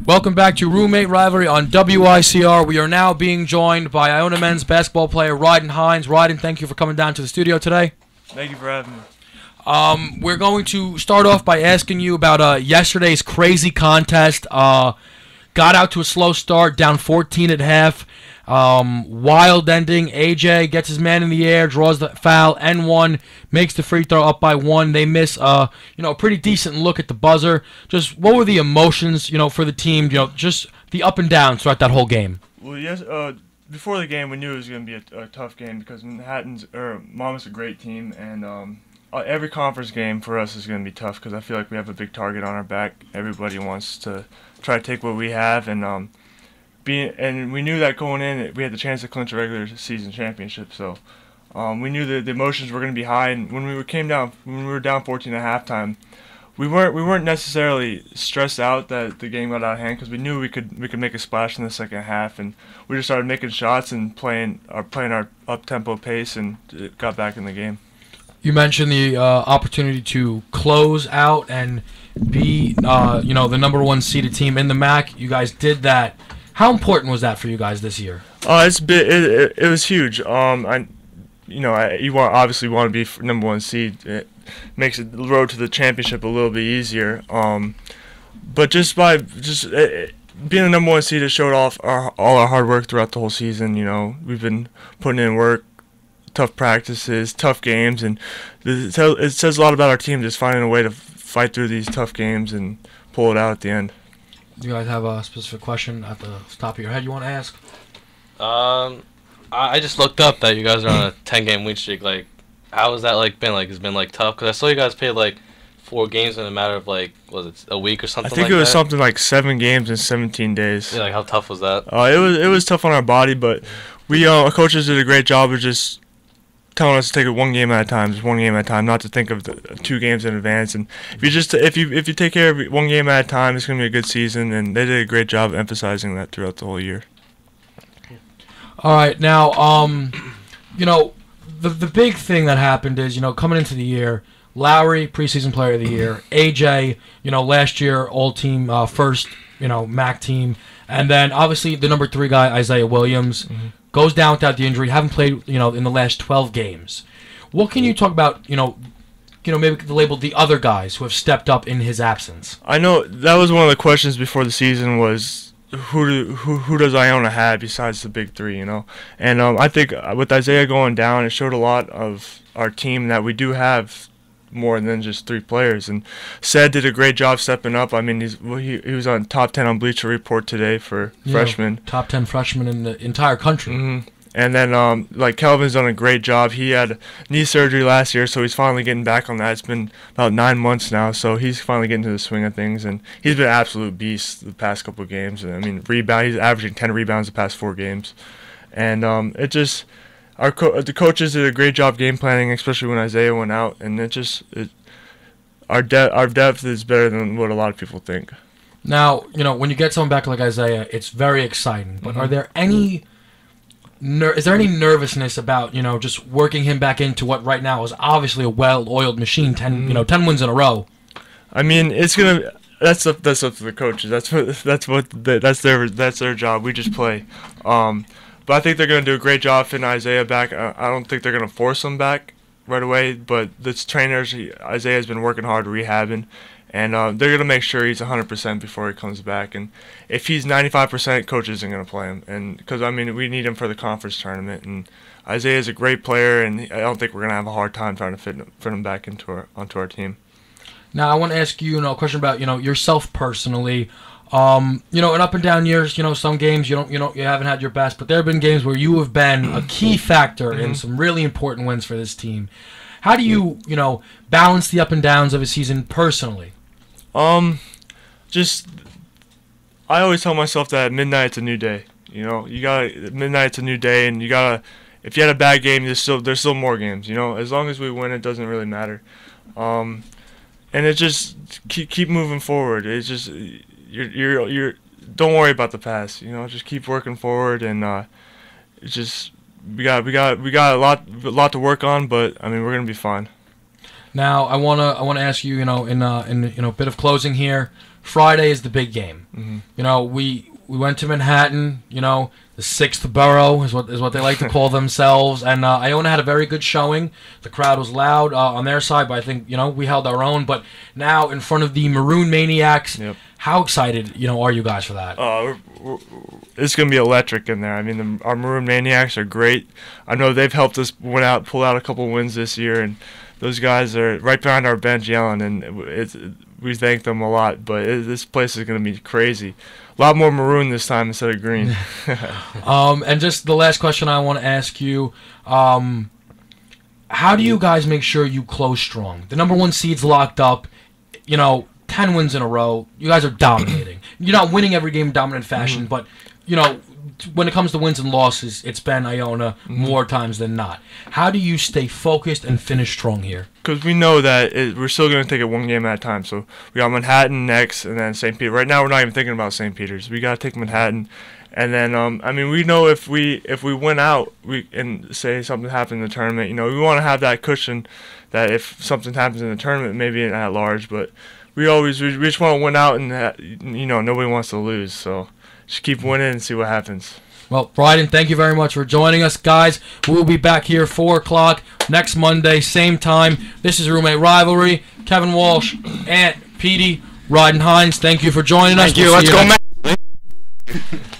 Welcome back to Roommate Rivalry on WICR. We are now being joined by Iona men's basketball player Ryden Hines. Ryden, thank you for coming down to the studio today. Thank you for having me. We're going to start off by asking you about yesterday's crazy contest. Got out to a slow start, down 14 at half. Wild ending. AJ gets his man in the air, draws the foul, N1, makes the free throw up by 1. They miss a pretty decent look at the buzzer. Just what were the emotions, for the team, just the up and downs throughout that whole game? Well, yes, before the game, we knew it was going to be a tough game because Monmouth's a great team, and every conference game for us is going to be tough because I feel like we have a big target on our back. Everybody wants to try to take what we have, and we knew that going in, we had the chance to clinch a regular season championship. So we knew that the emotions were going to be high. And when we were down 14 at halftime, we weren't necessarily stressed out that the game got out of hand because we knew we could make a splash in the second half, and we just started making shots and playing our up tempo pace and got back in the game. You mentioned the opportunity to close out and be the number 1 seeded team in the MAC. You guys did that. How important was that for you guys this year? It was huge. You obviously want to be number 1 seed. It makes the road to the championship a little bit easier. But just being the number 1 seed, it showed off all our hard work throughout the whole season. We've been putting in work, tough practices, tough games, and it says a lot about our team just finding a way to fight through these tough games and pull it out at the end. Do you guys have a specific question at the top of your head you want to ask? I just looked up that you guys are on a 10-game win streak. Like, how has that been? It's been tough because I saw you guys played 4 games in a matter of was it a week or something? I think it was something like 7 games in 17 days. Yeah, how tough was that? It was tough on our body, but our coaches did a great job of just telling us to take it 1 game at a time, just 1 game at a time, not to think of 2 games in advance. And if you take care of 1 game at a time, it's going to be a good season. And they did a great job emphasizing that throughout the whole year. All right, now the big thing that happened is coming into the year, Lowry preseason player of the year, AJ last year all team first MAC team, and then obviously the number 3 guy Isaiah Williams. Mm-hmm. Goes down without the injury, haven't played, in the last 12 games. What can you talk about, maybe the label the other guys who have stepped up in his absence? I know that was one of the questions before the season was who does Iona have besides the big 3, And I think with Isaiah going down, it showed a lot of our team that we do have more than just 3 players. And Sed did a great job stepping up. I mean, he was on top 10 on Bleacher Report today for freshmen. Top 10 freshmen in the entire country. Mm-hmm. And then Kelvin's done a great job. He had knee surgery last year, so he's finally getting back on that. It's been about 9 months now, so he's finally getting to the swing of things. And he's been an absolute beast the past couple of games. I mean, he's averaging 10 rebounds the past 4 games. And the coaches did a great job game planning, especially when Isaiah went out, and our depth is better than what a lot of people think. Now, when you get someone back like Isaiah, it's very exciting. But Mm-hmm. are there any is there any nervousness about just working him back into what right now is obviously a well-oiled machine? 10 wins in a row. I mean, that's up to the coaches. That's their job. We just play. But I think they're going to do a great job fitting Isaiah back. I don't think they're going to force him back right away, but the trainers, Isaiah's been working hard rehabbing, and they're going to make sure he's 100% before he comes back. And if he's 95%, coach isn't going to play him, and because we need him for the conference tournament. And Isaiah's a great player, and I don't think we're going to have a hard time trying to fit him back onto our team. Now I want to ask you, a question about yourself personally. In up and down years, some games you haven't had your best, but there have been games where you have been a key factor in some really important wins for this team. How do you, balance the up and downs of a season personally? I always tell myself that at midnight it's a new day. Midnight it's a new day, and if you had a bad game, there's still more games. As long as we win, it doesn't really matter. And it just keep moving forward. It's just you're don't worry about the past. Just keep working forward, and we got a lot to work on. But we're gonna be fine. Now, I wanna ask you, in a bit of closing here. Friday is the big game. Mm-hmm. We went to Manhattan. The sixth borough is what they like to call themselves. And Iona had a very good showing. The crowd was loud on their side, but I think we held our own. But now in front of the Maroon Maniacs, yep. How excited are you guys for that? It's gonna be electric in there. I mean, our Maroon Maniacs are great. I know they've helped us pull out a couple wins this year, and those guys are right behind our bench yelling, and we thank them a lot. But this place is going to be crazy. A lot more maroon this time instead of green. And just the last question I want to ask you, how do you guys make sure you close strong? The number 1 seed's locked up, 10 wins in a row. You guys are dominating. You're not winning every game in dominant fashion, but, when it comes to wins and losses, it's been Iona more times than not. How do you stay focused and finish strong here? Because we know that we're still going to take it one game at a time. So we got Manhattan next, and then St. Peter. Right now, we're not even thinking about St. Peter's. We got to take Manhattan, and then we know if we win out, and say something happened in the tournament, we want to have that cushion that if something happens in the tournament, maybe at large, but we just want to win out, and nobody wants to lose. So just keep winning and see what happens. Well, Ryden, thank you very much for joining us, guys. We'll be back here 4 o'clock next Monday, same time. This is Roommate Rivalry. Kevin Walsh, Ant, Petey, Ryden, Hines, thank you for joining us. Thank you. Let's go, man.